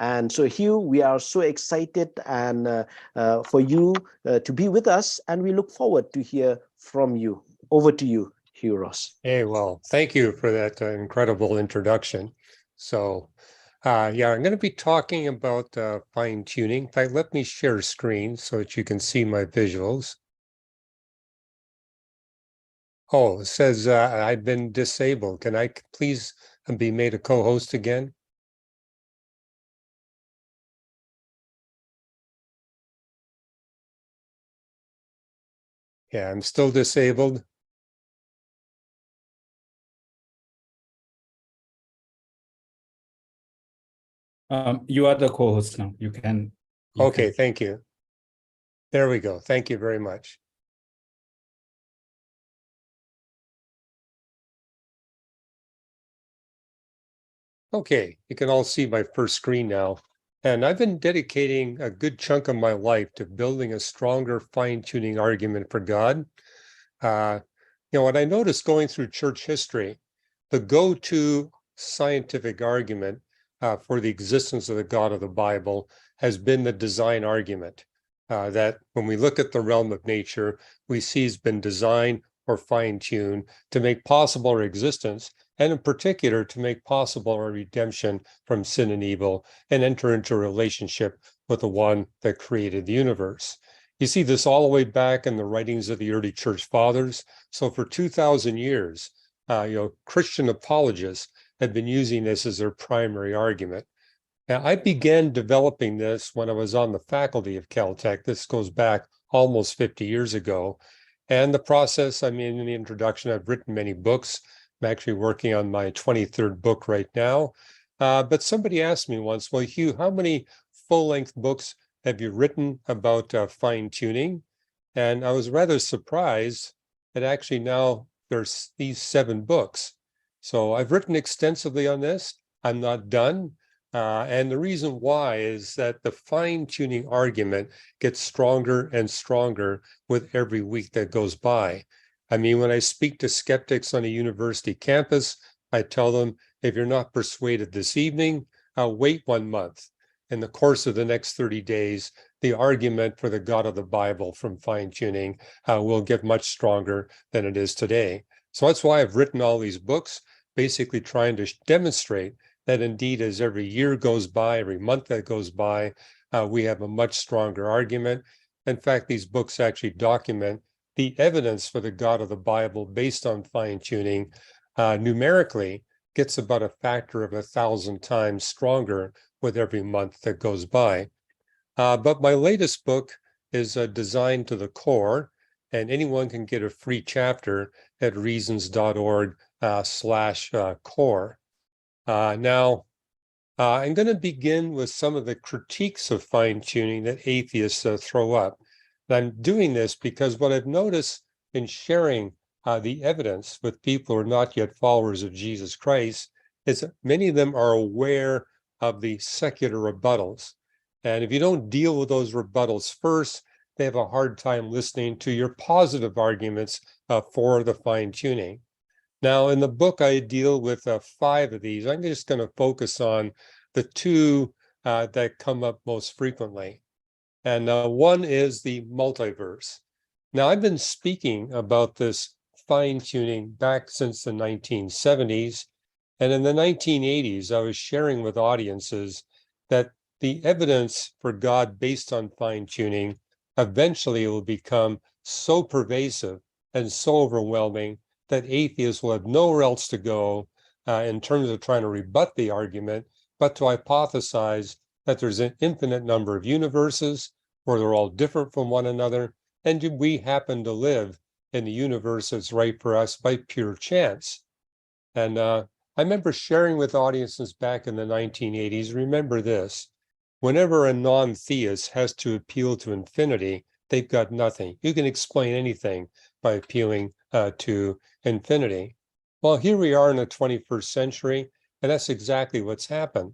And so, Hugh, we are so excited and for you to be with us, and we look forward to hear from you. Over to you, Hugh Ross. Hey, well, thank you for that incredible introduction. So, yeah, I'm going to be talking about fine tuning. In fact, let me share screen so that you can see my visuals. Oh, it says I've been disabled. Can I please be made a co-host again? Yeah, I'm still disabled. You are the co-host now. You can. Okay, thank you. There we go. Thank you very much. Okay, you can all see my first screen now. And I've been dedicating a good chunk of my life to building a stronger fine-tuning argument for God. What I noticed going through church history, the go-to scientific argument for the existence of the God of the Bible has been the design argument. That when we look at the realm of nature, we see it's been designed or fine-tuned to make possible our existence, and in particular, to make possible our redemption from sin and evil and enter into a relationship with the one that created the universe. You see this all the way back in the writings of the early church fathers. So for 2,000 years, Christian apologists have been using this as their primary argument. Now, I began developing this when I was on the faculty of Caltech. This goes back almost 50 years ago. And the process, in the introduction, I've written many books. I'm actually working on my 23rd book right now. But somebody asked me once, well, Hugh, how many full-length books have you written about fine-tuning? And I was rather surprised that actually now there's these 7 books. So I've written extensively on this. I'm not done. And the reason why is that the fine-tuning argument gets stronger and stronger with every week that goes by. When I speak to skeptics on a university campus, I tell them, if you're not persuaded this evening, wait 1 month. In the course of the next 30 days, the argument for the God of the Bible from fine-tuning will get much stronger than it is today. So that's why I've written all these books, basically trying to demonstrate that indeed, as every year goes by, every month that goes by, we have a much stronger argument. In fact, these books actually document the evidence for the God of the Bible based on fine-tuning numerically gets about a factor of 1,000 times stronger with every month that goes by. But my latest book is designed to the core, and anyone can get a free chapter at reasons.org/core. Now, I'm going to begin with some of the critiques of fine-tuning that atheists throw up. And I'm doing this because what I've noticed in sharing the evidence with people who are not yet followers of Jesus Christ is that many of them are aware of the secular rebuttals. And if you don't deal with those rebuttals first, they have a hard time listening to your positive arguments for the fine-tuning. Now, in the book, I deal with 5 of these. I'm just going to focus on the 2 that come up most frequently. And one is the multiverse. Now, I've been speaking about this fine-tuning back since the 1970s. And in the 1980s, I was sharing with audiences that the evidence for God based on fine-tuning eventually will become so pervasive and so overwhelming that atheists will have nowhere else to go in terms of trying to rebut the argument, but to hypothesize that there's an infinite number of universes where they're all different from one another, and we happen to live in the universe that's right for us by pure chance. And I remember sharing with audiences back in the 1980s, remember this, whenever a non-theist has to appeal to infinity, they've got nothing. You can explain anything by appealing to infinity. Well, here we are in the 21st century, and that's exactly what's happened.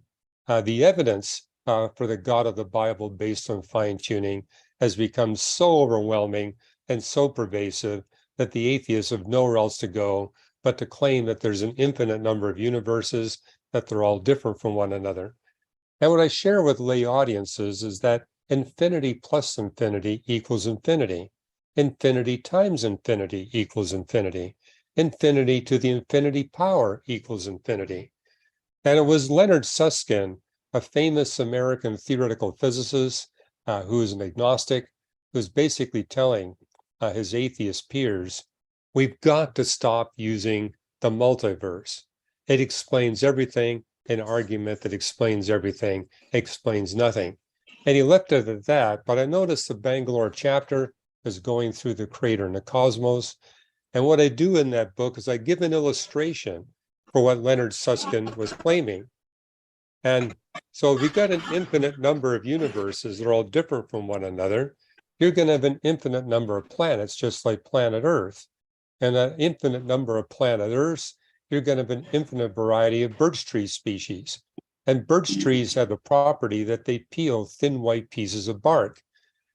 The evidence for the God of the Bible based on fine-tuning has become so overwhelming and so pervasive that the atheists have nowhere else to go but to claim that there's an infinite number of universes, that they're all different from one another. And what I share with lay audiences is that infinity plus infinity equals infinity. Infinity times infinity equals infinity. Infinity to the infinity power equals infinity. And it was Leonard Susskind, a famous American theoretical physicist who is an agnostic, who's basically telling his atheist peers, we've got to stop using the multiverse. It explains everything. An argument that explains everything explains nothing. And he left it at that, but I noticed the Bangalore chapter is going through the creator and the cosmos. And what I do in that book is I give an illustration for what Leonard Susskind was claiming. And so if you've got an infinite number of universes that are all different from one another, you're going to have an infinite number of planets, just like planet Earth. And an infinite number of planet Earths, you're going to have an infinite variety of birch tree species. And birch trees have a property that they peel thin white pieces of bark.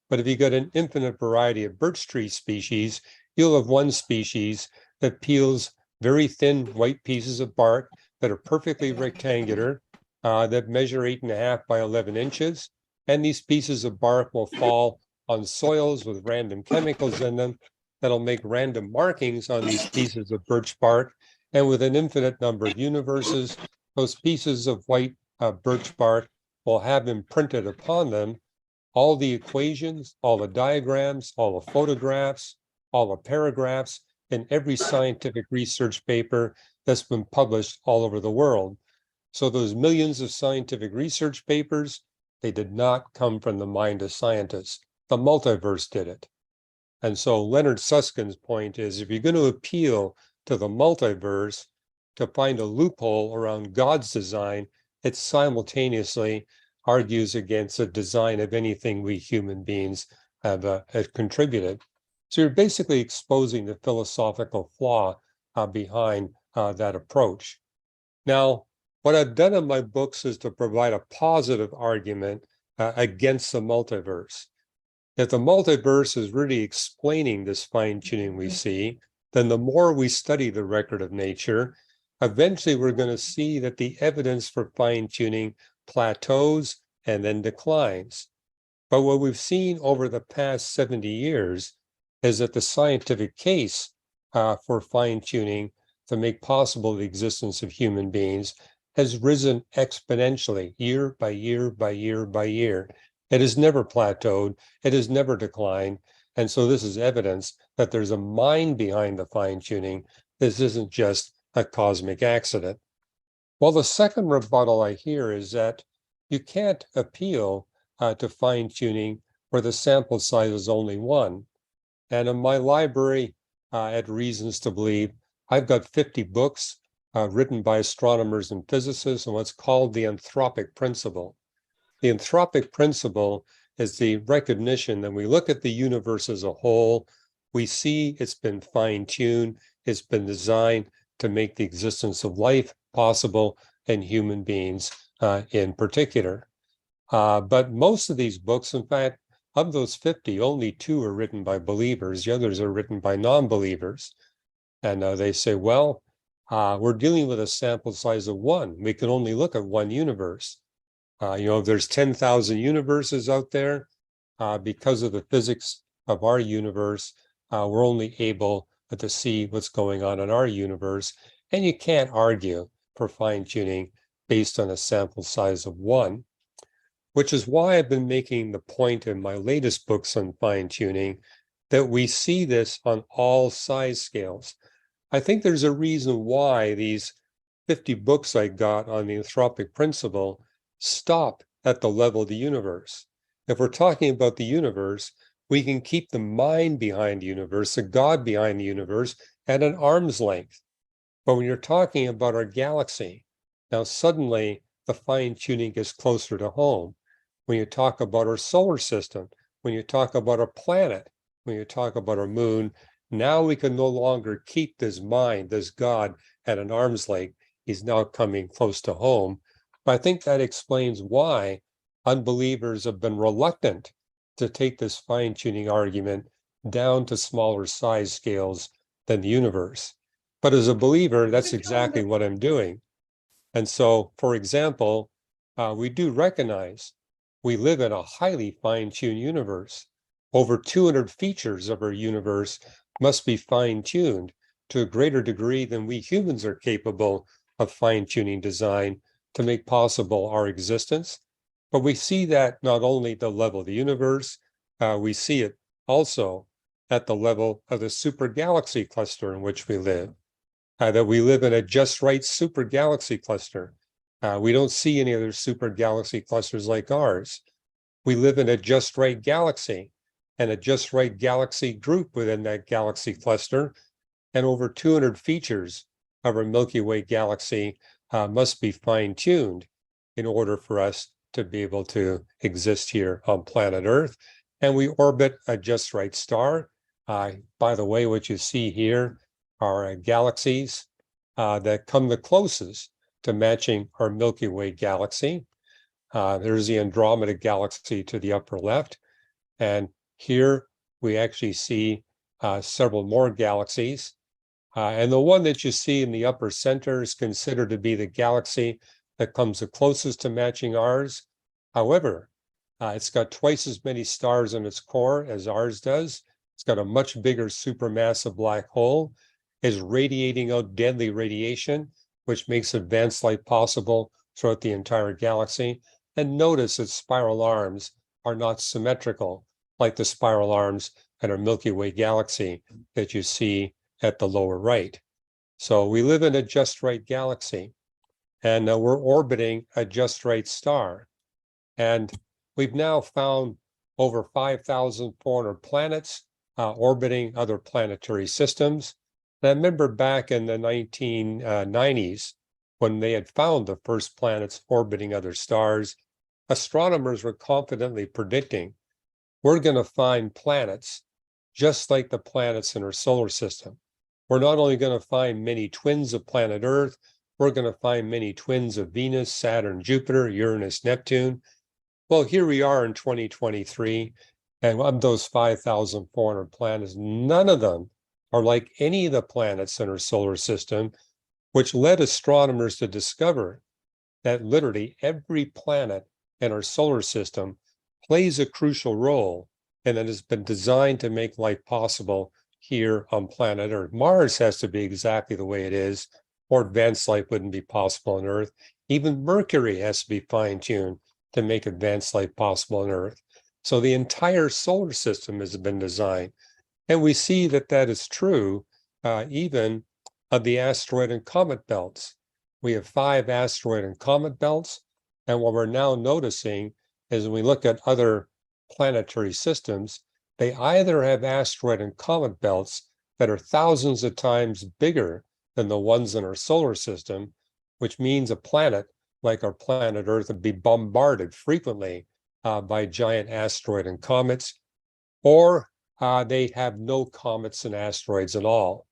But if you got an infinite variety of birch tree species, you'll have one species that peels very thin white pieces of bark that are perfectly rectangular, that measure 8.5 by 11 inches. And these pieces of bark will fall on soils with random chemicals in them that'll make random markings on these pieces of birch bark. And with an infinite number of universes, those pieces of white birch bark will have imprinted upon them all the equations, all the diagrams, all the photographs, all the paragraphs in every scientific research paper that's been published all over the world. So those millions of scientific research papers, they did not come from the mind of scientists. The multiverse did it. And so Leonard Susskind's point is, if you're going to appeal to the multiverse to find a loophole around God's design, it simultaneously argues against the design of anything we human beings have contributed. So you're basically exposing the philosophical flaw behind that approach. Now, what I've done in my books is to provide a positive argument against the multiverse. If the multiverse is really explaining this fine-tuning we see, then the more we study the record of nature, eventually we're going to see that the evidence for fine-tuning plateaus and then declines. But what we've seen over the past 70 years is that the scientific case for fine-tuning to make possible the existence of human beings has risen exponentially year by year by year by year. It has never plateaued. It has never declined. And so this is evidence that there's a mind behind the fine-tuning. This isn't just a cosmic accident. Well, the second rebuttal I hear is that you can't appeal to fine-tuning where the sample size is only one. And in my library at Reasons to Believe, I've got 50 books written by astronomers and physicists on what's called the anthropic principle. The anthropic principle is the recognition that we look at the universe as a whole, we see it's been fine-tuned, it's been designed to make the existence of life possible and human beings in particular. But most of these books, in fact, of those 50, only 2 are written by believers. The others are written by non-believers. And they say, well, we're dealing with a sample size of 1. We can only look at one universe. If there's 10,000 universes out there, because of the physics of our universe, we're only able to see what's going on in our universe. And you can't argue for fine-tuning based on a sample size of 1, which is why I've been making the point in my latest books on fine-tuning that we see this on all size scales. I think there's a reason why these 50 books I got on the anthropic principle stop at the level of the universe. If we're talking about the universe, we can keep the mind behind the universe, the God behind the universe, at an arm's length. But when you're talking about our galaxy, now suddenly the fine-tuning gets closer to home. When you talk about our solar system, when you talk about our planet, when you talk about our moon, now we can no longer keep this mind, this God, at an arm's length. He's now coming close to home. But I think that explains why unbelievers have been reluctant to take this fine-tuning argument down to smaller size scales than the universe. But as a believer, that's exactly what I'm doing. And so, for example, we do recognize we live in a highly fine-tuned universe. Over 200 features of our universe must be fine-tuned to a greater degree than we humans are capable of fine-tuning design to make possible our existence. But we see that not only at the level of the universe, we see it also at the level of the super galaxy cluster in which we live, that we live in a just right super galaxy cluster. We don't see any other super galaxy clusters like ours. We live in a just right galaxy and a just right galaxy group within that galaxy cluster, and over 200 features of our Milky Way galaxy must be fine-tuned in order for us to be able to exist here on planet Earth. And we orbit a just right star. By the way, what you see here are galaxies that come the closest to matching our Milky Way galaxy. There's the Andromeda galaxy to the upper left. And here we actually see several more galaxies. And the one that you see in the upper center is considered to be the galaxy that comes the closest to matching ours. However, it's got twice as many stars in its core as ours does. It's got a much bigger supermassive black hole, is radiating out deadly radiation, which makes advanced life possible throughout the entire galaxy. And notice its spiral arms are not symmetrical like the spiral arms in our Milky Way galaxy that you see at the lower right. So we live in a just right galaxy, and we're orbiting a just right star. And we've now found over 5,400 planets orbiting other planetary systems. And I remember back in the 1990s, when they had found the first planets orbiting other stars, astronomers were confidently predicting we're going to find planets just like the planets in our solar system. We're not only going to find many twins of planet Earth, we're going to find many twins of Venus, Saturn, Jupiter, Uranus, Neptune. Well, here we are in 2023, and of those 5,400 planets, none of them are like any of the planets in our solar system, which led astronomers to discover that literally every planet in our solar system plays a crucial role, and it has been designed to make life possible here on planet Earth. Mars has to be exactly the way it is, or advanced life wouldn't be possible on Earth. Even Mercury has to be fine-tuned to make advanced life possible on Earth. So the entire solar system has been designed. And we see that that is true even of the asteroid and comet belts. We have 5 asteroid and comet belts. And what we're now noticing is when we look at other planetary systems, they either have asteroid and comet belts that are thousands of times bigger than the ones in our solar system, which means a planet like our planet Earth would be bombarded frequently by giant asteroid and comets, or they have no comets and asteroids at all.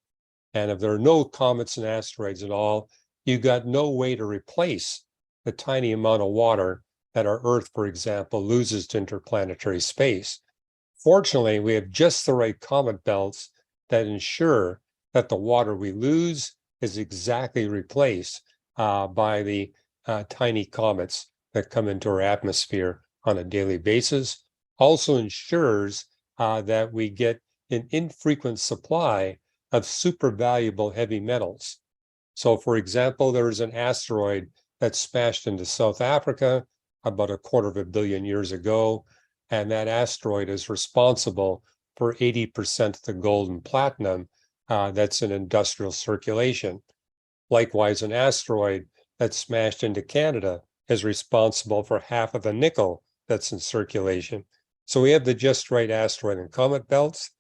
And if there are no comets and asteroids at all, you've got no way to replace the tiny amount of water that our Earth, for example, loses to interplanetary space. Fortunately, we have just the right comet belts that ensure that the water we lose is exactly replaced by the tiny comets that come into our atmosphere on a daily basis. Also ensures that we get an infrequent supply of super valuable heavy metals. So, for example, there was an asteroid that smashed into South Africa about 250 million years ago, and that asteroid is responsible for 80% of the gold and platinum that's in industrial circulation. Likewise, an asteroid that smashed into Canada is responsible for half of the nickel that's in circulation. So we have the just right asteroid and comet belts.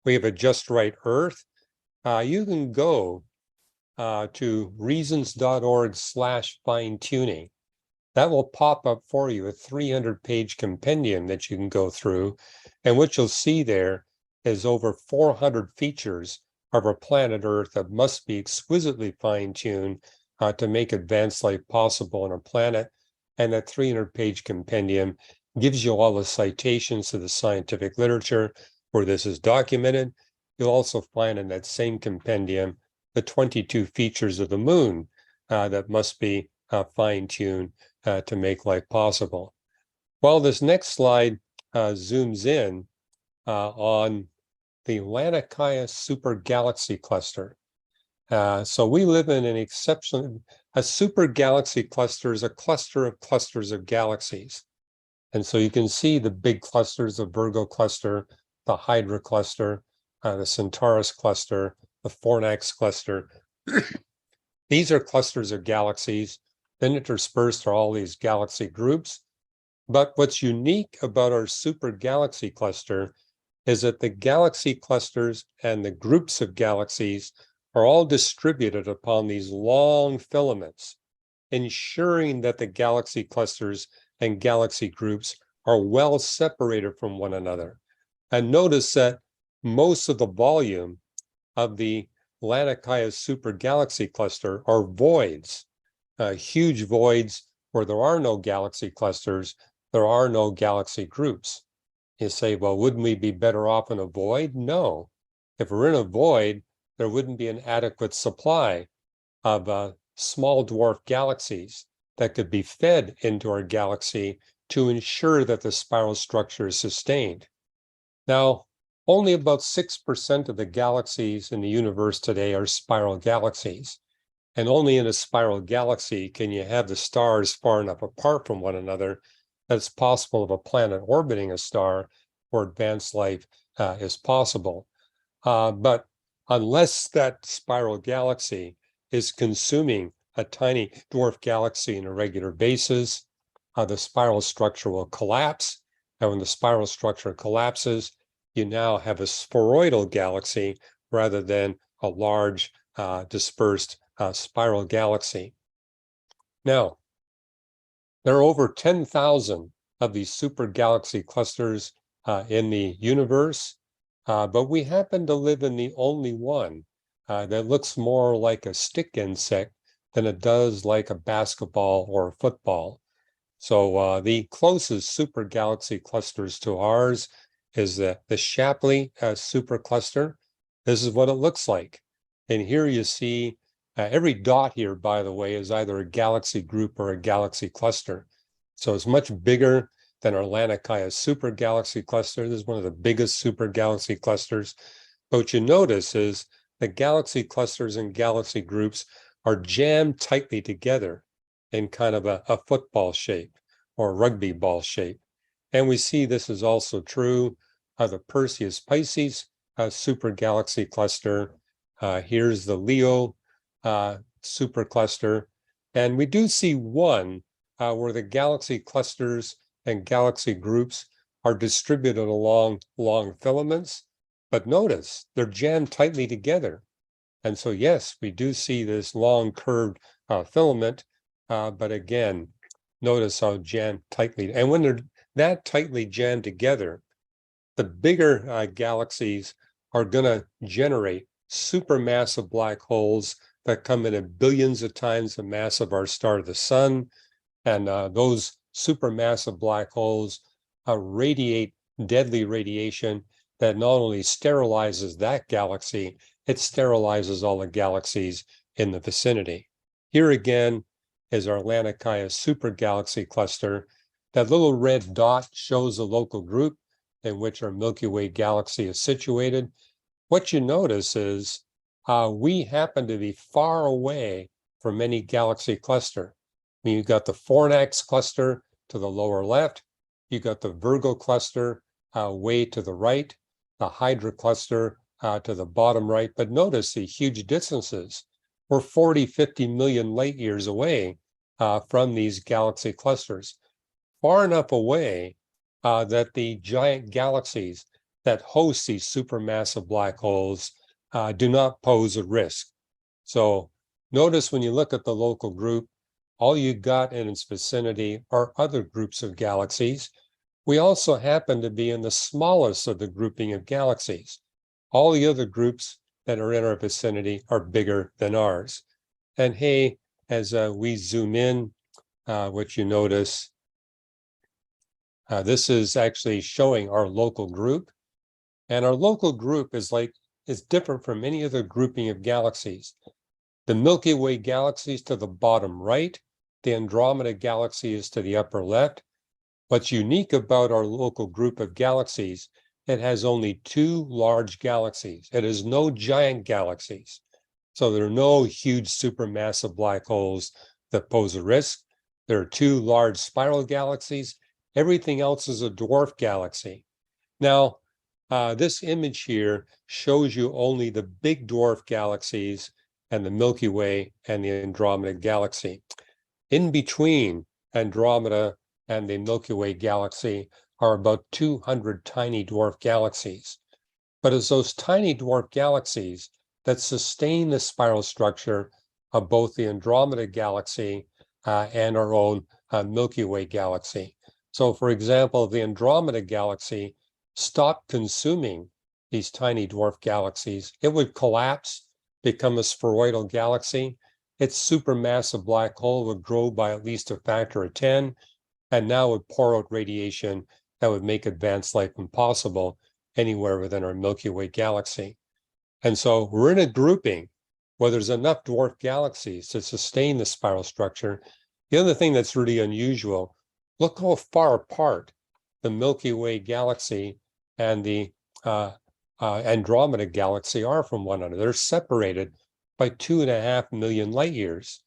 We have a just right Earth. You can go to reasons.org/fine-tuning. That will pop up for you a 300-page compendium that you can go through. And what you'll see there is over 400 features of our planet Earth that must be exquisitely fine-tuned to make advanced life possible on our planet. And that 300-page compendium gives you all the citations to the scientific literature where this is documented. You'll also find in that same compendium the 22 features of the moon that must be fine-tune to make life possible. Well, this next slide zooms in on the Laniakea Super Galaxy Cluster. So we live in an exceptional, a super galaxy cluster is a cluster of clusters of galaxies. And so you can see the big clusters, the Virgo cluster, the Hydra cluster, the Centaurus cluster, the Fornax cluster. These are clusters of galaxies. Then interspersed are all these galaxy groups. But what's unique about our super galaxy cluster is that the galaxy clusters and the groups of galaxies are all distributed upon these long filaments, ensuring that the galaxy clusters and galaxy groups are well separated from one another. And notice that most of the volume of the Laniakea super galaxy cluster are voids, huge voids where there are no galaxy clusters, there are no galaxy groups. You say, well, wouldn't we be better off in a void? No. If we're in a void, there wouldn't be an adequate supply of small dwarf galaxies that could be fed into our galaxy to ensure that the spiral structure is sustained. Now, only about 6% of the galaxies in the universe today are spiral galaxies. And only in a spiral galaxy can you have the stars far enough apart from one another that it's possible of a planet orbiting a star where advanced life is possible. But unless that spiral galaxy is consuming a tiny dwarf galaxy on a regular basis, the spiral structure will collapse. And when the spiral structure collapses, you now have a spheroidal galaxy rather than a large dispersed spiral galaxy. Now, there are over 10,000 of these super galaxy clusters in the universe, but we happen to live in the only one that looks more like a stick insect than it does like a basketball or a football. So the closest super galaxy clusters to ours is the Shapley Supercluster. This is what it looks like. And here you see every dot here, by the way, is either a galaxy group or a galaxy cluster. So it's much bigger than our Laniakea Super Galaxy Cluster. This is one of the biggest super galaxy clusters. But what you notice is the galaxy clusters and galaxy groups are jammed tightly together in kind of a football shape or a rugby ball shape. And we see this is also true of the Perseus Pisces super galaxy cluster. Here's the Leo supercluster. And we do see one where the galaxy clusters and galaxy groups are distributed along long filaments. But notice they're jammed tightly together. And so, yes, we do see this long curved filament. But again, notice how jammed tightly. And when they're that tightly jammed together, the bigger galaxies are going to generate supermassive black holes that come in at billions of times the mass of our star, the sun. And those supermassive black holes radiate deadly radiation that not only sterilizes that galaxy, it sterilizes all the galaxies in the vicinity. Here again is our Laniakea Super Galaxy Cluster. That little red dot shows the local group in which our Milky Way galaxy is situated. What you notice is we happen to be far away from any galaxy cluster. I mean, you've got the Fornax cluster to the lower left, you've got the Virgo cluster way to the right, the Hydra cluster to the bottom right. But notice the huge distances. We're 40, 50 million light years away from these galaxy clusters, far enough away that the giant galaxies that host these supermassive black holes do not pose a risk. So notice when you look at the local group, all you got in its vicinity are other groups of galaxies. We also happen to be in the smallest of the grouping of galaxies. All the other groups that are in our vicinity are bigger than ours. And hey, as we zoom in, what you notice, this is actually showing our local group. And our local group is different from any other grouping of galaxies. The Milky Way galaxies to the bottom right The Andromeda Galaxy is to the upper left. What's unique about our local group of galaxies, it has only 2 large galaxies. It has no giant galaxies. So there are no huge supermassive black holes that pose a risk. There are 2 large spiral galaxies. Everything else is a dwarf galaxy. Now, this image here shows you only the big dwarf galaxies and the Milky Way and the Andromeda Galaxy. In between Andromeda and the Milky Way galaxy are about 200 tiny dwarf galaxies. But it's those tiny dwarf galaxies that sustain the spiral structure of both the Andromeda galaxy and our own Milky Way galaxy. So, for example, the Andromeda galaxy stopped consuming these tiny dwarf galaxies, it would collapse, become a spheroidal galaxy. Its supermassive black hole would grow by at least a factor of 10, and now would pour out radiation that would make advanced life impossible anywhere within our Milky Way galaxy. And so we're in a grouping where there's enough dwarf galaxies to sustain the spiral structure. The other thing that's really unusual, look how far apart the Milky Way galaxy and the Andromeda galaxy are from one another. They're separated by 2.5 million light years.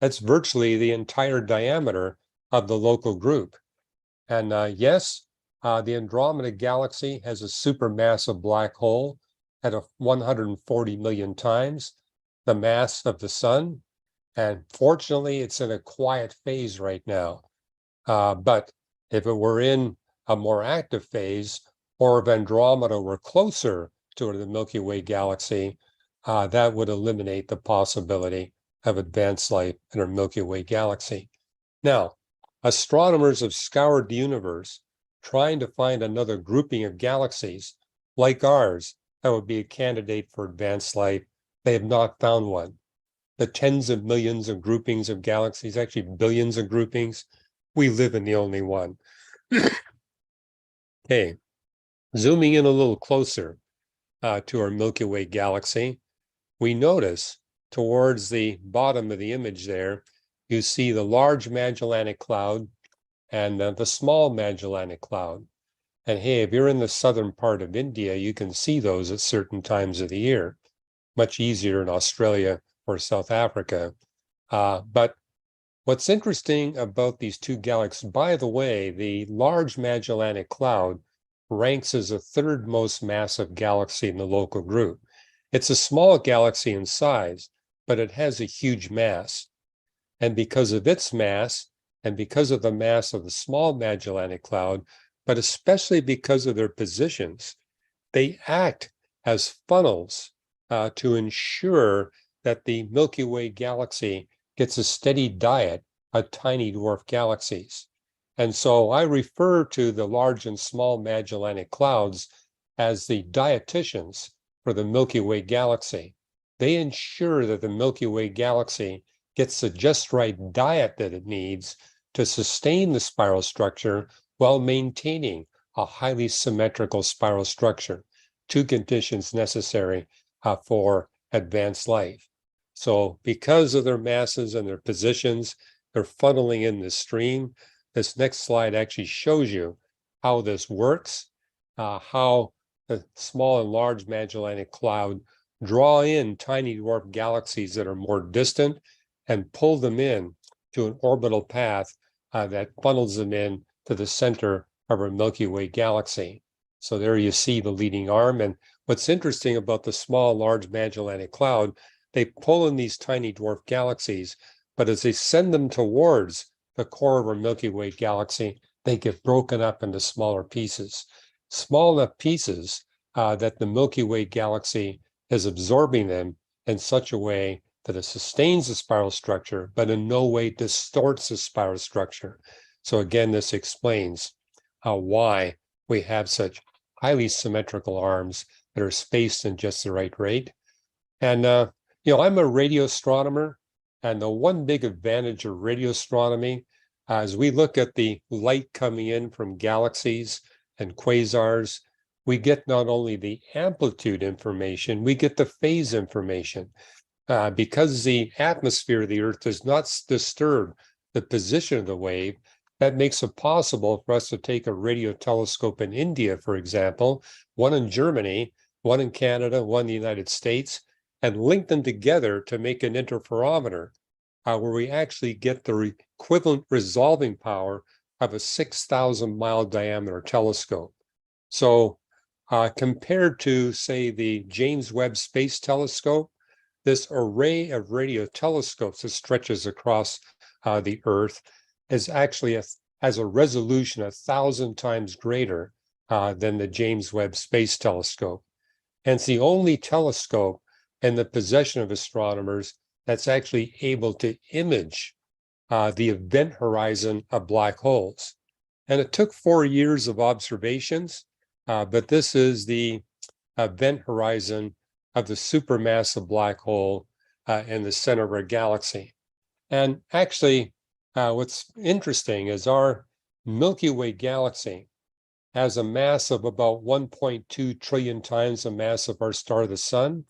That's virtually the entire diameter of the local group. And yes, the Andromeda galaxy has a supermassive black hole at 140 million times the mass of the sun. And fortunately, it's in a quiet phase right now. But if it were in a more active phase, or if Andromeda were closer to the Milky Way galaxy, that would eliminate the possibility of advanced life in our Milky Way galaxy. Now, astronomers have scoured the universe trying to find another grouping of galaxies like ours that would be a candidate for advanced life. They have not found one. The tens of millions of groupings of galaxies, actually billions of groupings, we live in the only one. Okay, zooming in a little closer to our Milky Way galaxy, we notice towards the bottom of the image there, you see the large Magellanic Cloud and the small Magellanic Cloud. And hey, if you're in the southern part of India, you can see those at certain times of the year. Much easier in Australia or South Africa. But what's interesting about these 2 galaxies, by the way, the large Magellanic Cloud ranks as the 3rd most massive galaxy in the local group. It's a small galaxy in size, but it has a huge mass. And because of its mass, and because of the mass of the small Magellanic Cloud, but especially because of their positions, they act as funnels to ensure that the Milky Way galaxy gets a steady diet of tiny dwarf galaxies. And so I refer to the large and small Magellanic Clouds as the dietitians for the Milky Way galaxy. They ensure that the Milky Way galaxy gets the just right diet that it needs to sustain the spiral structure while maintaining a highly symmetrical spiral structure, 2 conditions necessary for advanced life. So because of their masses and their positions, they're funneling in this stream. This next slide actually shows you how this works, how the small and large Magellanic Cloud draw in tiny dwarf galaxies that are more distant and pull them in to an orbital path that funnels them in to the center of our Milky Way galaxy. So there you see the leading arm. And what's interesting about the small, large Magellanic Cloud, they pull in these tiny dwarf galaxies, but as they send them towards the core of our Milky Way galaxy, they get broken up into smaller pieces. Small enough pieces that the Milky Way galaxy is absorbing them in such a way that it sustains the spiral structure, but in no way distorts the spiral structure. So again, this explains why we have such highly symmetrical arms that are spaced in just the right rate. And, I'm a radio astronomer, and the one big advantage of radio astronomy, as we look at the light coming in from galaxies and quasars, we get not only the amplitude information, we get the phase information. Because the atmosphere of the Earth is not disturbed the position of the wave, that makes it possible for us to take a radio telescope in India, for example, one in Germany, one in Canada, one in the United States, and link them together to make an interferometer, where we actually get the equivalent resolving power of a 6,000-mile diameter telescope. So compared to, say, the James Webb Space Telescope, this array of radio telescopes that stretches across the Earth is actually has a resolution 1,000 times greater than the James Webb Space Telescope. And it's the only telescope in the possession of astronomers that's actually able to image the event horizon of black holes. And it took 4 years of observations, but this is the event horizon of the supermassive black hole in the center of our galaxy. And actually, what's interesting is our Milky Way galaxy has a mass of about 1.2 trillion times the mass of our star, the sun.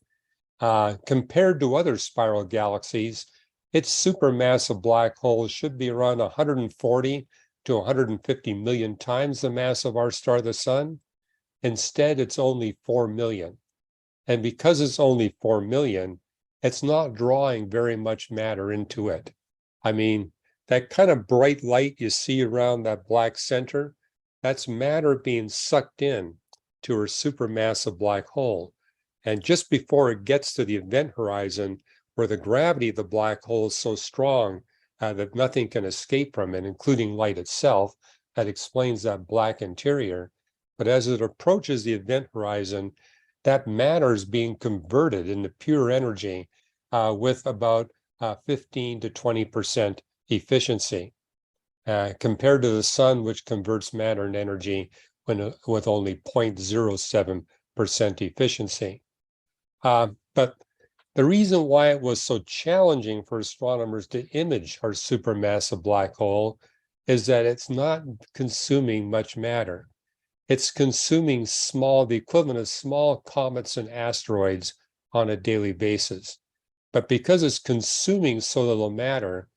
Compared to other spiral galaxies, its supermassive black hole should be around 140 to 150 million times the mass of our star, the sun. Instead, it's only 4 million. And because it's only 4 million, it's not drawing very much matter into it. I mean, that kind of bright light you see around that black center, that's matter being sucked in to her supermassive black hole. And just before it gets to the event horizon, where the gravity of the black hole is so strong that nothing can escape from it, including light itself, that explains that black interior. But as it approaches the event horizon, that matter is being converted into pure energy with about 15 to 20% efficiency, compared to the sun, which converts matter and energy with only 0.07% efficiency. But the reason why it was so challenging for astronomers to image our supermassive black hole is that it's not consuming much matter. It's consuming the equivalent of small comets and asteroids on a daily basis. But because it's consuming so little matter,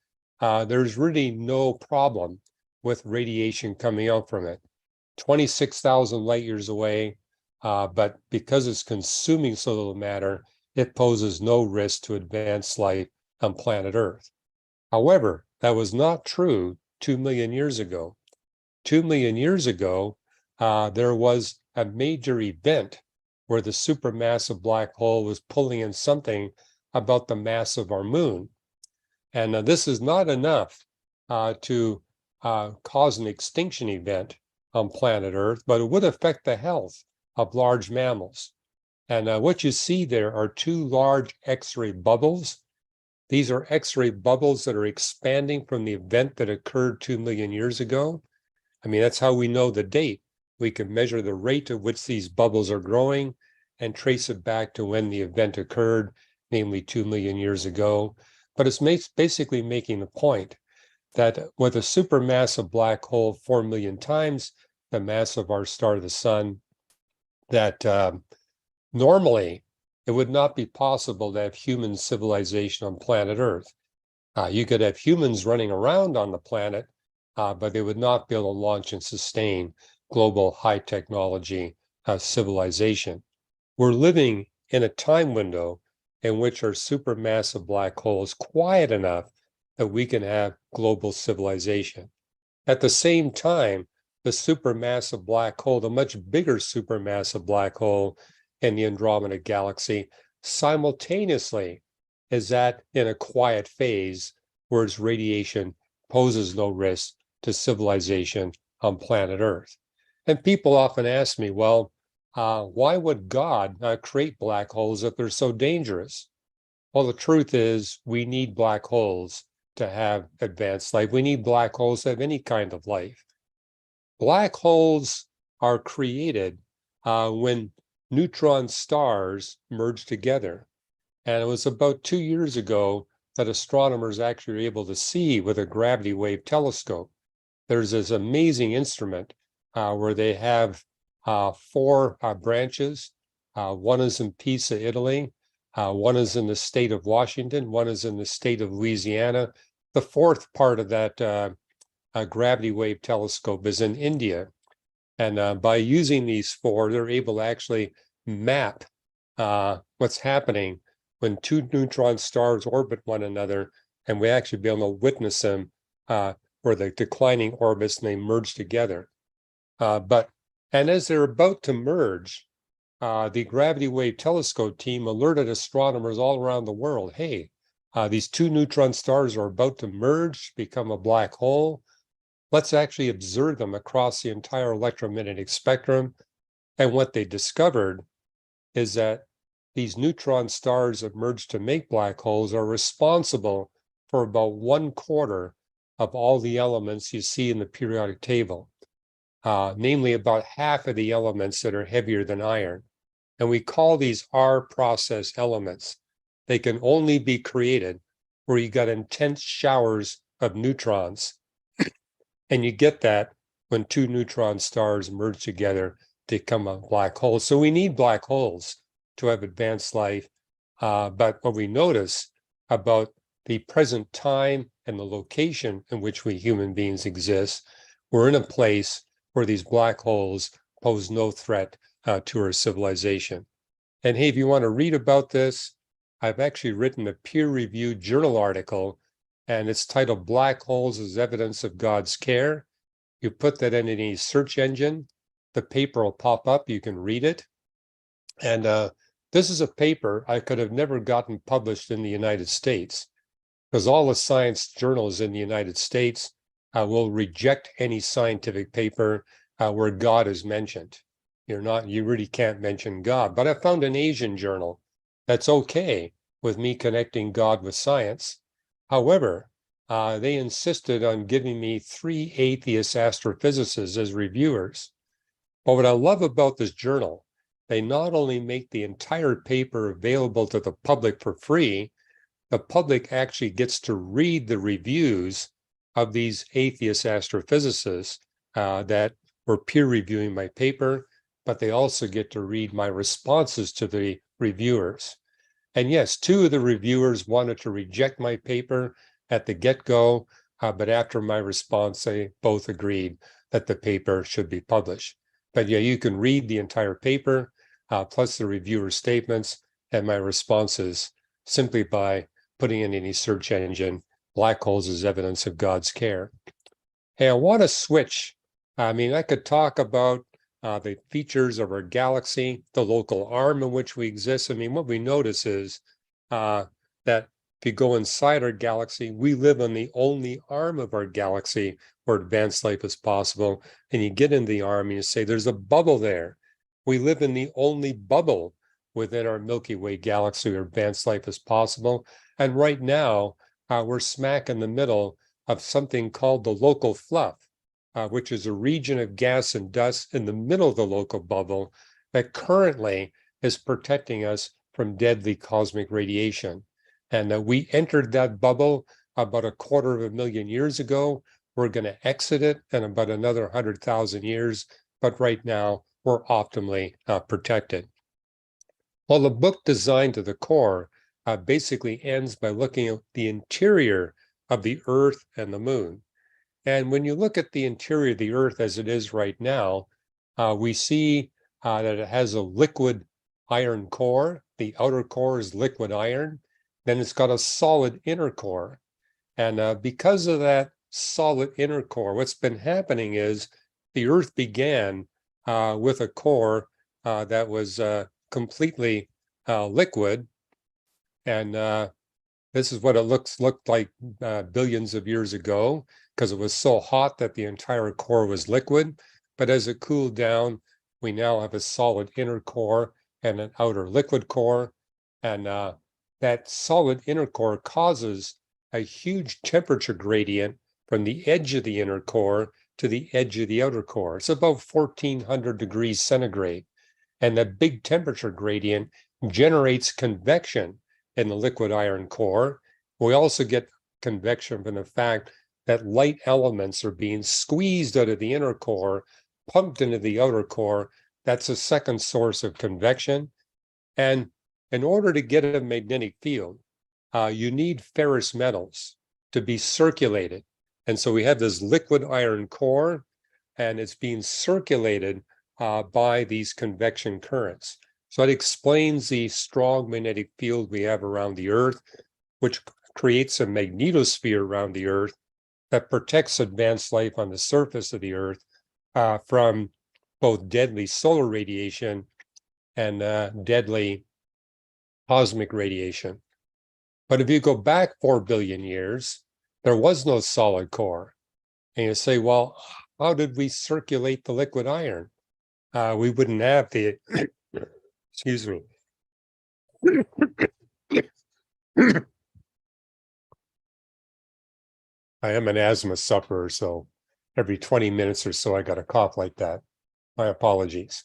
there's really no problem with radiation coming out from it. 26,000 light years away, but because it's consuming so little matter, it poses no risk to advanced life on planet Earth. However, that was not true 2 million years ago. 2 million years ago, there was a major event where the supermassive black hole was pulling in something about the mass of our moon. And this is not enough to cause an extinction event on planet Earth, but it would affect the health of large mammals. And what you see there are two large X-ray bubbles. These are X-ray bubbles that are expanding from the event that occurred 2 million years ago. I mean, that's how we know the date. We can measure the rate at which these bubbles are growing and trace it back to when the event occurred, namely 2 million years ago. But it's basically making the point that with a supermassive black hole 4 million times the mass of our star, the sun, that normally it would not be possible to have human civilization on planet Earth. You could have humans running around on the planet, but they would not be able to launch and sustain global high technology civilization. We're living in a time window in which our supermassive black hole is quiet enough that we can have global civilization. At the same time, the supermassive black hole, the much bigger supermassive black hole in the Andromeda galaxy, simultaneously is that in a quiet phase where its radiation poses no risk to civilization on planet Earth. And people often ask me, well, why would God create black holes if they're so dangerous? Well, the truth is we need black holes to have advanced life. We need black holes to have any kind of life. Black holes are created when neutron stars merge together. And it was about 2 years ago that astronomers actually were able to see with a gravity wave telescope. There's this amazing instrument where they have 4 branches. One is in Pisa, Italy. One is in the state of Washington. One is in the state of Louisiana. The fourth part of that gravity wave telescope is in India. And by using these four, they're able to actually map what's happening when two neutron stars orbit one another, and we actually be able to witness them where the declining orbits and they merge together. And as they're about to merge, the gravity wave telescope team alerted astronomers all around the world, hey, these two neutron stars are about to merge, become a black hole. Let's actually observe them across the entire electromagnetic spectrum. And what they discovered is that these neutron stars that merge to make black holes are responsible for about 1/4 of all the elements you see in the periodic table, namely about half of the elements that are heavier than iron. And we call these R-process elements. They can only be created where you got intense showers of neutrons. And you get that when two neutron stars merge together to become a black hole. So we need black holes to have advanced life. But what we notice about the present time and the location in which we human beings exist, we're in a place where these black holes pose no threat to our civilization. And hey, if you want to read about this, I've actually written a peer-reviewed journal article, and it's titled Black Holes as Evidence of God's Care. You put that in any search engine, the paper will pop up, you can read it. And this is a paper I could have never gotten published in the United States, because all the science journals in the United States will reject any scientific paper where God is mentioned. You really can't mention God. But I found an Asian journal that's okay with me connecting God with science. However, they insisted on giving me 3 atheist astrophysicists as reviewers. But what I love about this journal, they not only make the entire paper available to the public for free, the public actually gets to read the reviews of these atheist astrophysicists that were peer reviewing my paper, but they also get to read my responses to the reviewers. And yes, 2 of the reviewers wanted to reject my paper at the get-go, but after my response, they both agreed that the paper should be published. But yeah, you can read the entire paper, plus the reviewer statements and my responses simply by putting in any search engine, black holes as evidence of God's care. Hey, I want to switch. I mean, I could talk about the features of our galaxy, the local arm in which we exist. I mean, what we notice is that if you go inside our galaxy, we live on the only arm of our galaxy where advanced life is possible. And you get in the arm and you say, there's a bubble there. We live in the only bubble within our Milky Way galaxy where advanced life is possible. And right now, we're smack in the middle of something called the local fluff, which is a region of gas and dust in the middle of the local bubble that currently is protecting us from deadly cosmic radiation. And we entered that bubble about 250,000 years ago. We're going to exit it in about another 100,000 years, but right now we're optimally protected. Well, the book Designed to the Core basically ends by looking at the interior of the Earth and the Moon. And when you look at the interior of the Earth as it is right now, we see that it has a liquid iron core. The outer core is liquid iron. Then it's got a solid inner core. And because of that solid inner core, what's been happening is the Earth began with a core that was completely liquid. And this is what it looked like billions of years ago, because it was so hot that the entire core was liquid. But as it cooled down, we now have a solid inner core and an outer liquid core. And that solid inner core causes a huge temperature gradient from the edge of the inner core to the edge of the outer core. It's about 1400 degrees centigrade. And that big temperature gradient generates convection in the liquid iron core. We also get convection from the fact that light elements are being squeezed out of the inner core, pumped into the outer core. That's a second source of convection. And in order to get a magnetic field, you need ferrous metals. to be circulated. And so we have this liquid iron core, and it's being circulated by these convection currents. So it explains the strong magnetic field we have around the Earth, which creates a magnetosphere around the Earth that protects advanced life on the surface of the Earth from both deadly solar radiation and deadly cosmic radiation. But if you go back 4 billion years, there was no solid core. And you say, well, how did we circulate the liquid iron? We wouldn't have the, excuse me. I am an asthma sufferer, so every 20 minutes or so, I got a cough like that. My apologies.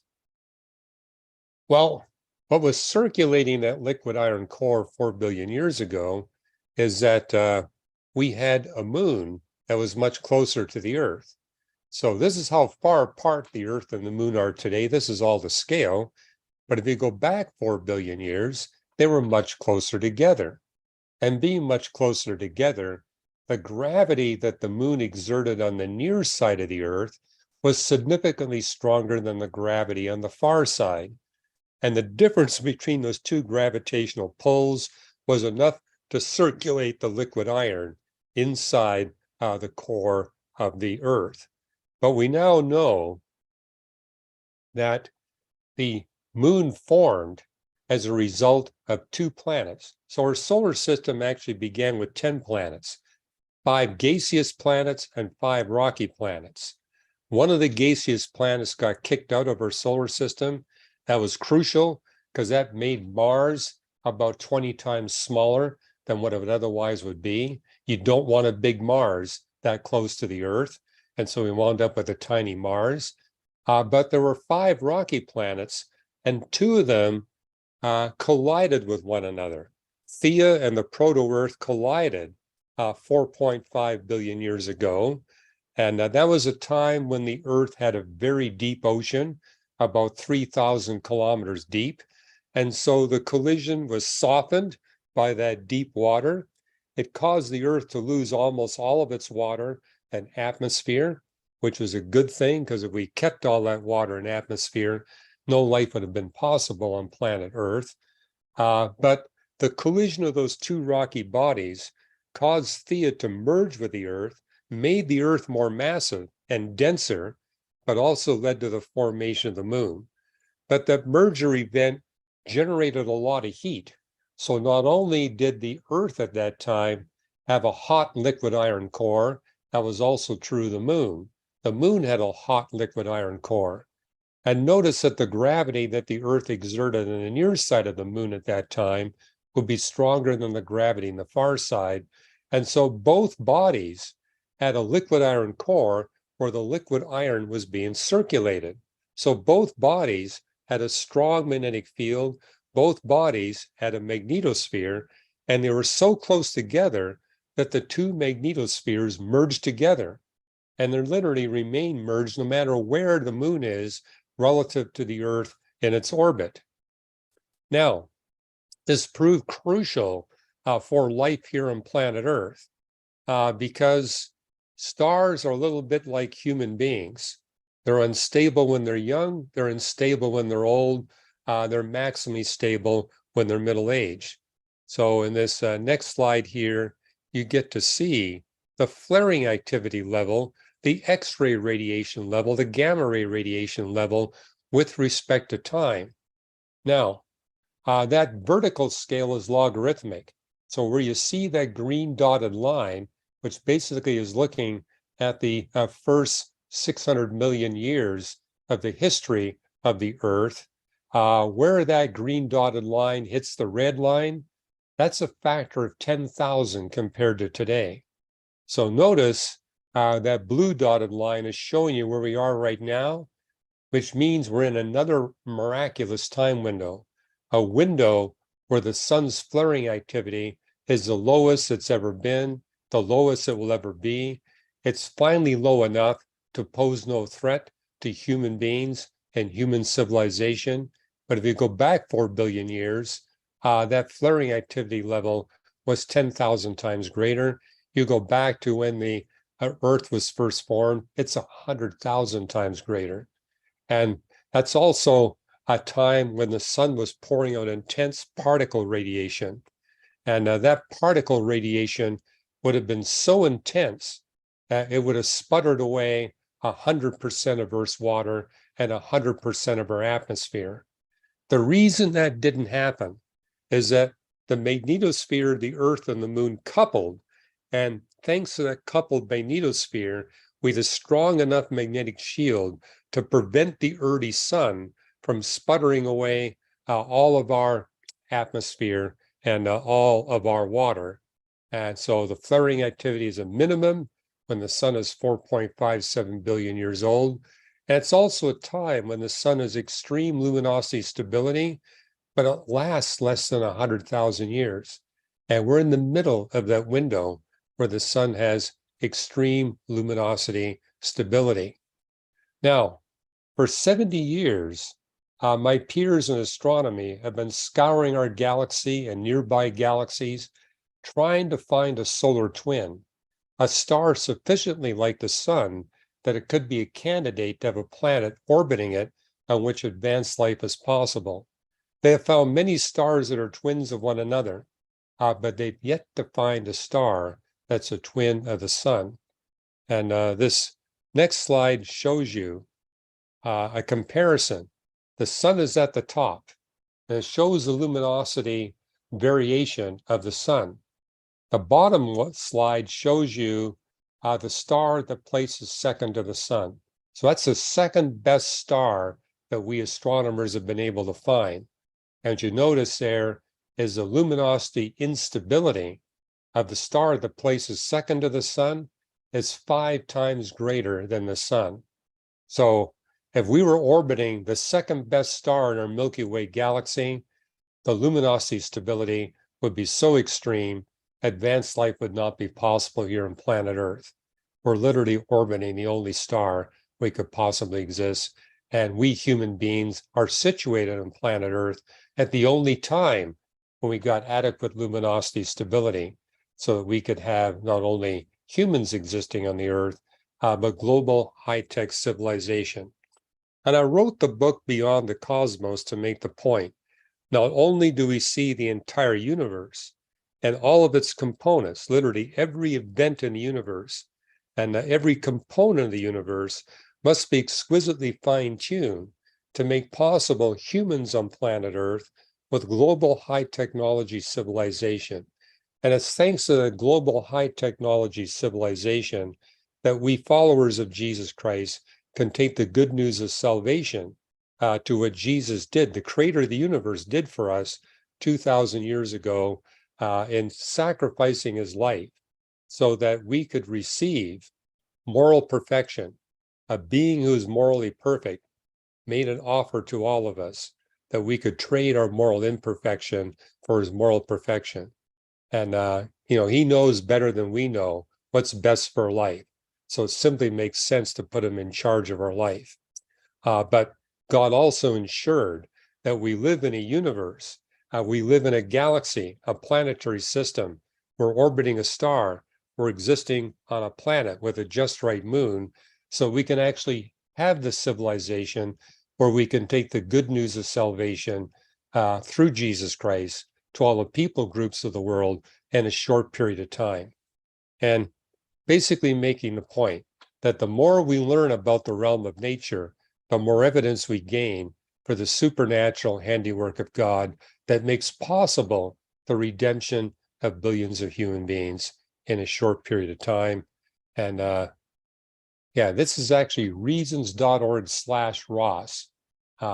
Well, what was circulating that liquid iron core 4 billion years ago is that we had a moon that was much closer to the Earth. So this is how far apart the Earth and the moon are today. This is all the scale. But if you go back 4 billion years, they were much closer together. And being much closer together, the gravity that the moon exerted on the near side of the Earth was significantly stronger than the gravity on the far side. And the difference between those two gravitational pulls was enough to circulate the liquid iron inside the core of the Earth. But we now know that the moon formed as a result of 2 planets. So our solar system actually began with 10 planets, 5 gaseous planets and 5 rocky planets. One of the gaseous planets got kicked out of our solar system. That was crucial because that made Mars about 20 times smaller than what it would otherwise would be. You don't want a big Mars that close to the Earth. And so we wound up with a tiny Mars. But there were 5 rocky planets, and 2 of them collided with one another. Theia and the proto-Earth collided 4.5 billion years ago. And that was a time when the Earth had a very deep ocean, about 3,000 kilometers deep. And so the collision was softened by that deep water. It caused the Earth to lose almost all of its water and atmosphere, which was a good thing, because if we kept all that water and atmosphere, no life would have been possible on planet Earth. But the collision of those 2 rocky bodies caused Theia to merge with the Earth, made the Earth more massive and denser, but also led to the formation of the moon. But that merger event generated a lot of heat. So not only did the Earth at that time have a hot liquid iron core, that was also true of the moon. The moon had a hot liquid iron core. And notice that the gravity that the Earth exerted on the near side of the moon at that time would be stronger than the gravity in the far side. And so both bodies had a liquid iron core where the liquid iron was being circulated. So both bodies had a strong magnetic field. Both bodies had a magnetosphere, and they were so close together that the 2 magnetospheres merged together. And they literally remain merged no matter where the moon is relative to the Earth in its orbit. Now, this proved crucial for life here on planet Earth because stars are a little bit like human beings. They're unstable when they're young, they're unstable when they're old, they're maximally stable when they're middle-aged. So in this next slide here, you get to see the flaring activity level, the X-ray radiation level, the gamma ray radiation level with respect to time. Now, that vertical scale is logarithmic. So where you see that green dotted line, which basically is looking at the first 600 million years of the history of the Earth, where that green dotted line hits the red line, that's a factor of 10,000 compared to today. So notice that blue dotted line is showing you where we are right now, which means we're in another miraculous time window, a window where the sun's flaring activity is the lowest it's ever been, the lowest it will ever be. It's finally low enough to pose no threat to human beings and human civilization. But if you go back 4 billion years, that flaring activity level was 10,000 times greater. you go back to when the Earth was first formed, it's 100,000 times greater. And that's also a time when the sun was pouring out intense particle radiation. And that particle radiation would have been so intense that it would have sputtered away 100% of Earth's water and 100% of our atmosphere. The reason that didn't happen is that the magnetosphere, the Earth and the moon coupled, and thanks to that coupled magnetosphere, we had a strong enough magnetic shield to prevent the early sun from sputtering away all of our atmosphere and all of our water. And so the flaring activity is a minimum when the sun is 4.57 billion years old. And it's also a time when the sun has extreme luminosity stability, but it lasts less than 100,000 years. And we're in the middle of that window where the sun has extreme luminosity stability. Now, for 70 years, my peers in astronomy have been scouring our galaxy and nearby galaxies, trying to find a solar twin, a star sufficiently like the sun that it could be a candidate to have a planet orbiting it on which advanced life is possible. They have found many stars that are twins of one another, but they've yet to find a star that's a twin of the sun. And this next slide shows you a comparison. The sun is at the top, and it shows the luminosity variation of the sun. The bottom slide shows you the star that places second to the sun. So that's the second best star that we astronomers have been able to find. And you notice there is the luminosity instability of the star that places second to the sun is 5 times greater than the sun. So if we were orbiting the second best star in our Milky Way galaxy, the luminosity stability would be so extreme, advanced life would not be possible here on planet Earth. We're literally orbiting the only star we could possibly exist. And we human beings are situated on planet Earth at the only time when we got adequate luminosity stability so that we could have not only humans existing on the Earth, but global high-tech civilization. And I wrote the book Beyond the Cosmos to make the point. Not only do we see the entire universe and all of its components, literally every event in the universe, and every component of the universe must be exquisitely fine-tuned to make possible humans on planet Earth with global high technology civilization. And it's thanks to the global high technology civilization that we followers of Jesus Christ can take the good news of salvation to what Jesus did, the creator of the universe did for us 2,000 years ago in sacrificing his life so that we could receive moral perfection. A being who is morally perfect made an offer to all of us that we could trade our moral imperfection for his moral perfection. And, he knows better than we know what's best for life. So it simply makes sense to put him in charge of our life. But God also ensured that we live in a universe. We live in a galaxy, a planetary system. We're orbiting a star. We're existing on a planet with a just right moon. So we can actually have this civilization where we can take the good news of salvation through Jesus Christ to all the people groups of the world in a short period of time. And basically making the point that the more we learn about the realm of nature, the more evidence we gain for the supernatural handiwork of God that makes possible the redemption of billions of human beings in a short period of time. And this is actually reasons.org/Ross.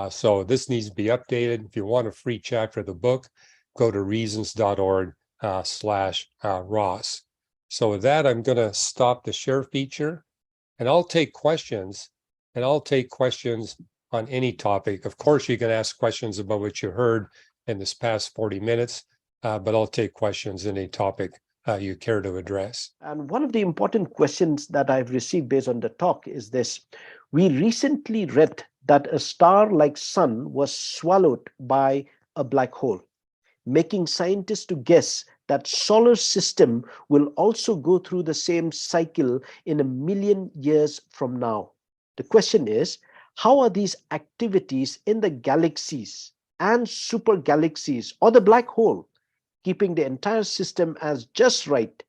So this needs to be updated. If you want a free chapter of the book, go to reasons.org/Ross. So with that, I'm going to stop the share feature, and I'll take questions, on any topic. Of course, you can ask questions about what you heard in this past 40 minutes, but I'll take questions on any topic you care to address. And one of the important questions that I've received based on the talk is this. We recently read that a star like sun was swallowed by a black hole, making scientists to guess that solar system will also go through the same cycle in 1,000,000 years from now. The question is, how are these activities in the galaxies and super galaxies or the black hole keeping the entire system as just right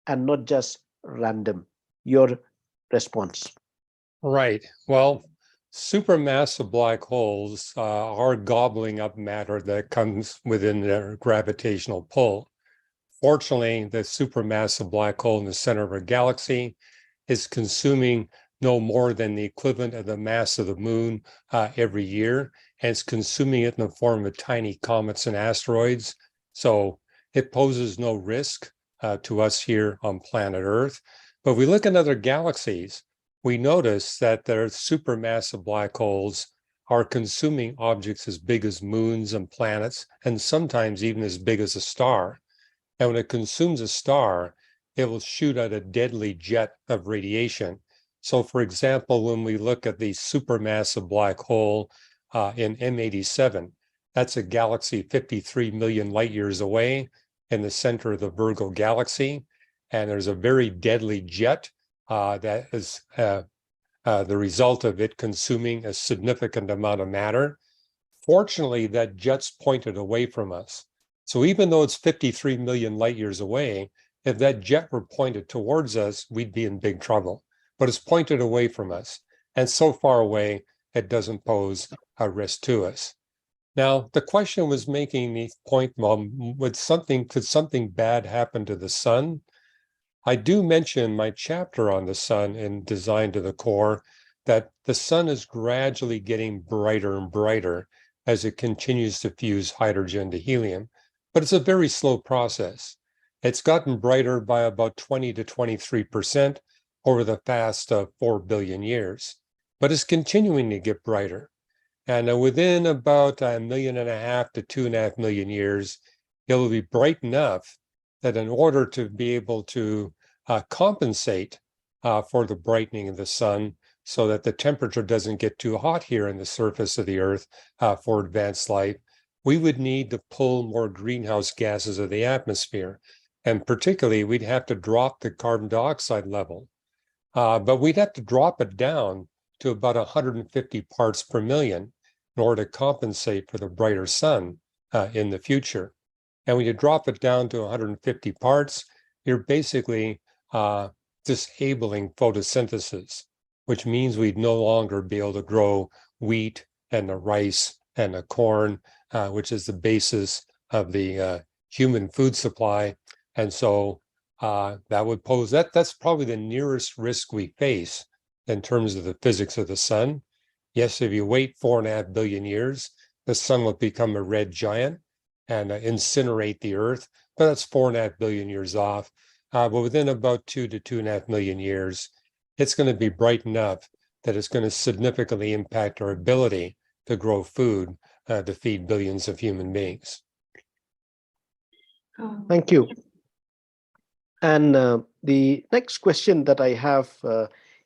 and not just random? Your response. Right. Well, supermassive black holes are gobbling up matter that comes within their gravitational pull. Fortunately, the supermassive black hole in the center of our galaxy is consuming no more than the equivalent of the mass of the moon every year, and it's consuming it in the form of tiny comets and asteroids. So it poses no risk to us here on planet Earth. But if we look at other galaxies, we notice that their supermassive black holes are consuming objects as big as moons and planets, and sometimes even as big as a star. And when it consumes a star, it will shoot out a deadly jet of radiation. So, for example, when we look at the supermassive black hole in M87, that's a galaxy 53 million light years away in the center of the Virgo galaxy. And there's a very deadly jet that is the result of it consuming a significant amount of matter. Fortunately, that jet's pointed away from us. So even though it's 53 million light years away, if that jet were pointed towards us, we'd be in big trouble. But it's pointed away from us. And so far away, it doesn't pose a risk to us. Now, the question was making the point, could something bad happen to the sun? I do mention my chapter on the sun in Design to the Core that the sun is gradually getting brighter and brighter as it continues to fuse hydrogen to helium, but it's a very slow process. It's gotten brighter by about 20 to 23% over the past 4 billion years, but it's continuing to get brighter. And within about 1.5 million to 2.5 million years, it will be bright enough that in order to be able to compensate for the brightening of the sun so that the temperature doesn't get too hot here on the surface of the Earth for advanced life, we would need to pull more greenhouse gases of the atmosphere. And particularly, we'd have to drop the carbon dioxide level. But we'd have to drop it down to about 150 parts per million in order to compensate for the brighter sun in the future. And when you drop it down to 150 parts, you're basically disabling photosynthesis, which means we'd no longer be able to grow wheat and the rice and the corn, which is the basis of the human food supply. And so that would pose, that's probably the nearest risk we face in terms of the physics of the sun. Yes, if you wait 4.5 billion years, the sun will become a red giant and incinerate the Earth, but that's 4.5 billion years off. But within about 2 to 2.5 million years, it's going to be bright enough that it's going to significantly impact our ability to grow food to feed billions of human beings. Thank you. And the next question that I have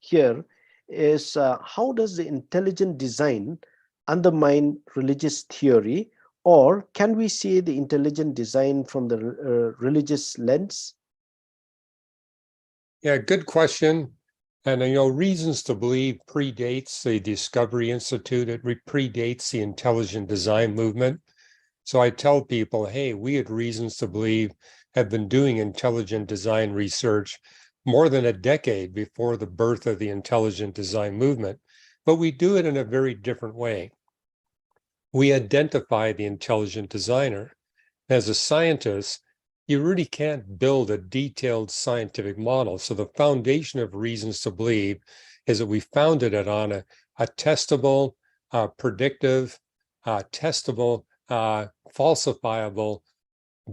here is, how does the intelligent design undermine religious theory, or can we see the intelligent design from the religious lens? Yeah, good question. And reasons to believe predates the Discovery Institute. It predates the intelligent design movement. So I tell people, hey, we had reasons to believe, have been doing intelligent design research more than a decade before the birth of the intelligent design movement, but we do it in a very different way. We identify the intelligent designer. As a scientist, you really can't build a detailed scientific model. So the foundation of reasons to believe is that we founded it on a testable, predictive, testable, falsifiable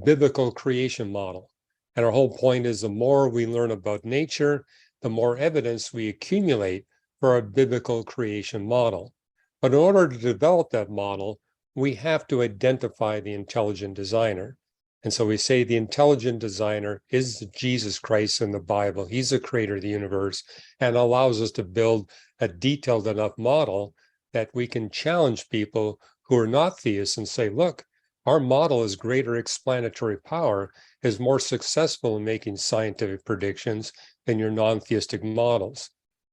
biblical creation model. And our whole point is the more we learn about nature, the more evidence we accumulate for our biblical creation model. But in order to develop that model, we have to identify the intelligent designer. And so we say the intelligent designer is Jesus Christ in the Bible. He's the creator of the universe and allows us to build a detailed enough model that we can challenge people who are not theists and say, look, Our model has greater explanatory power, is more successful in making scientific predictions than your non-theistic models.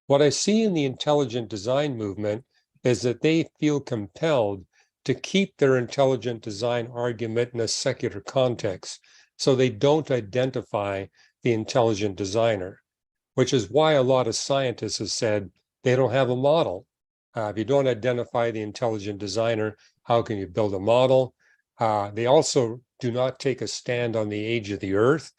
What I see in the intelligent design movement is that they feel compelled to keep their intelligent design argument in a secular context, so they don't identify the intelligent designer, which is why a lot of scientists have said they don't have a model. If you don't identify the intelligent designer, how can you build a model? They also do not take a stand on the age of the Earth.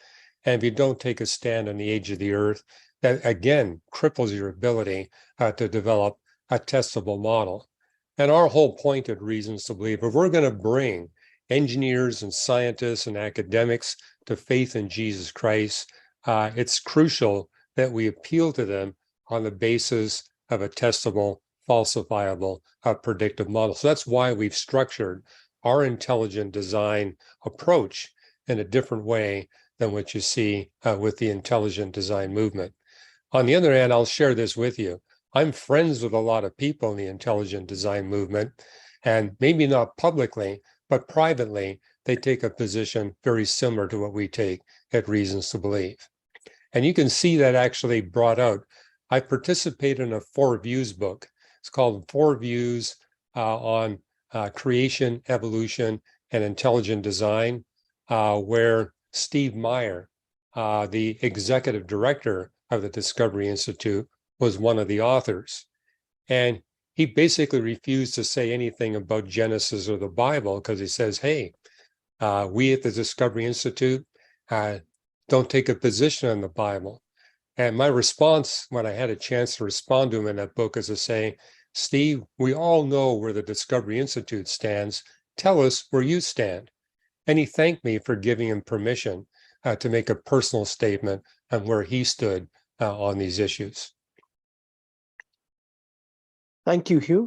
And if you don't take a stand on the age of the Earth, that again cripples your ability to develop a testable model. And our whole point at Reasons to Believe, if we're going to bring engineers and scientists and academics to faith in Jesus Christ, it's crucial that we appeal to them on the basis of a testable, falsifiable, predictive model. So that's why we've structured our intelligent design approach in a different way than what you see with the intelligent design movement. On the other hand, I'll share this with you. I'm friends with a lot of people in the intelligent design movement, and maybe not publicly, but privately, they take a position very similar to what we take at Reasons to Believe. And you can see that actually brought out. I participated in a 4 Views book. It's called 4 Views on Creation, Evolution, and Intelligent Design, where Steve Meyer, the executive director of the Discovery Institute, was one of the authors. And he basically refused to say anything about Genesis or the Bible because he says, hey, we at the Discovery Institute don't take a position on the Bible. And my response when I had a chance to respond to him in that book is to say, Steve, we all know where the Discovery Institute stands. Tell us where you stand. And he thanked me for giving him permission to make a personal statement on where he stood on these issues. Thank you, Hugh.